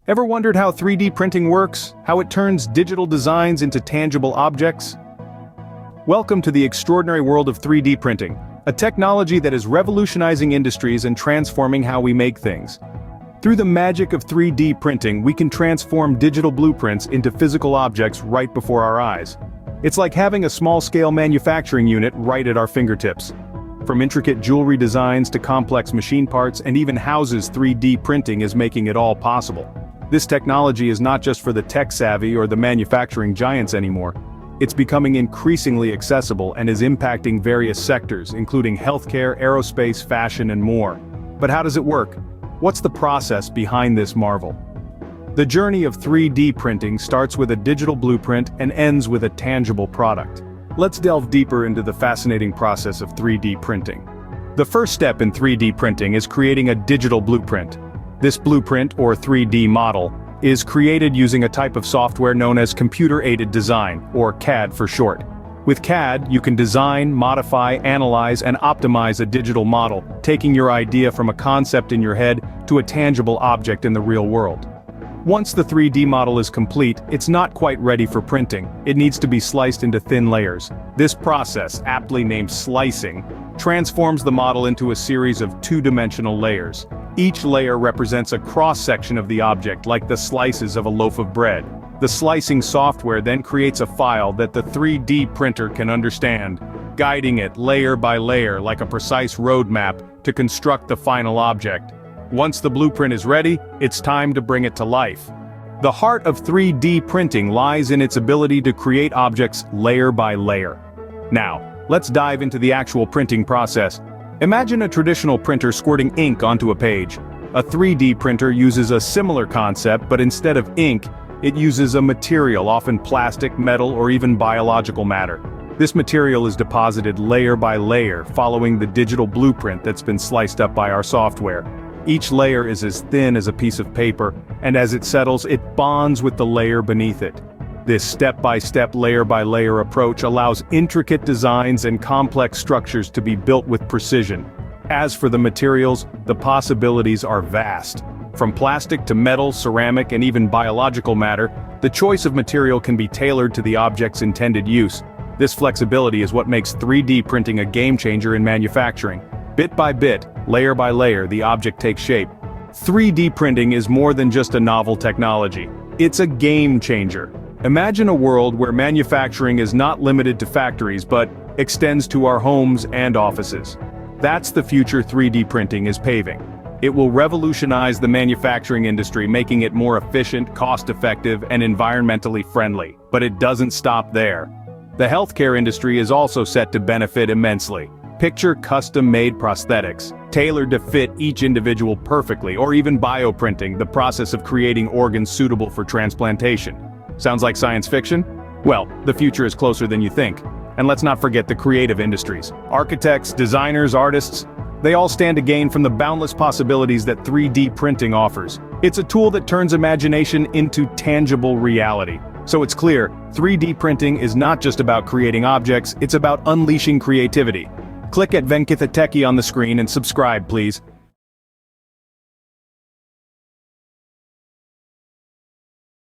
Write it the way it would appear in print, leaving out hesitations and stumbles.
Ever wondered how 3D printing works? How it turns digital designs into tangible objects? Welcome to the extraordinary world of 3D printing, a technology that is revolutionizing industries and transforming how we make things. Through the magic of 3D printing, we can transform digital blueprints into physical objects right before our eyes. It's like having a small-scale manufacturing unit right at our fingertips. From intricate jewelry designs to complex machine parts and even houses, 3D printing is making it all possible. This technology is not just for the tech-savvy or the manufacturing giants anymore. It's becoming increasingly accessible and is impacting various sectors, including healthcare, aerospace, fashion, and more. But how does it work? What's the process behind this marvel? The journey of 3D printing starts with a digital blueprint and ends with a tangible product. Let's delve deeper into the fascinating process of 3D printing. The first step in 3D printing is creating a digital blueprint. This blueprint, or 3D model, is created using a type of software known as computer-aided design, or CAD for short. With CAD, you can design, modify, analyze, and optimize a digital model, taking your idea from a concept in your head to a tangible object in the real world. Once the 3D model is complete, it's not quite ready for printing. It needs to be sliced into thin layers. This process, aptly named slicing, transforms the model into a series of two-dimensional layers. Each layer represents a cross-section of the object, like the slices of a loaf of bread. The slicing software then creates a file that the 3D printer can understand, guiding it layer by layer like a precise roadmap to construct the final object. Once the blueprint is ready, it's time to bring it to life. The heart of 3D printing lies in its ability to create objects layer by layer. Now, let's dive into the actual printing process. Imagine a traditional printer squirting ink onto a page. A 3D printer uses a similar concept, but instead of ink, it uses a material, often plastic, metal, or even biological matter. This material is deposited layer by layer, following the digital blueprint that's been sliced up by our software. Each layer is as thin as a piece of paper, and as it settles, it bonds with the layer beneath it. This step-by-step, layer-by-layer approach allows intricate designs and complex structures to be built with precision. As for the materials, the possibilities are vast. From plastic to metal, ceramic, and even biological matter, the choice of material can be tailored to the object's intended use. This flexibility is what makes 3D printing a game-changer in manufacturing. Bit by bit, layer by layer, the object takes shape. 3D printing is more than just a novel technology. It's a game-changer. Imagine a world where manufacturing is not limited to factories but extends to our homes and offices. That's the future 3D printing is paving. It will revolutionize the manufacturing industry, making it more efficient, cost-effective, and environmentally friendly. But it doesn't stop there. The healthcare industry is also set to benefit immensely. Picture custom-made prosthetics, tailored to fit each individual perfectly, or even bioprinting, the process of creating organs suitable for transplantation. Sounds like science fiction? Well, the future is closer than you think. And let's not forget the creative industries. Architects, designers, artists, they all stand to gain from the boundless possibilities that 3D printing offers. It's a tool that turns imagination into tangible reality. So it's clear, 3D printing is not just about creating objects, it's about unleashing creativity. Click at Venkitha Techie on the screen and subscribe, please.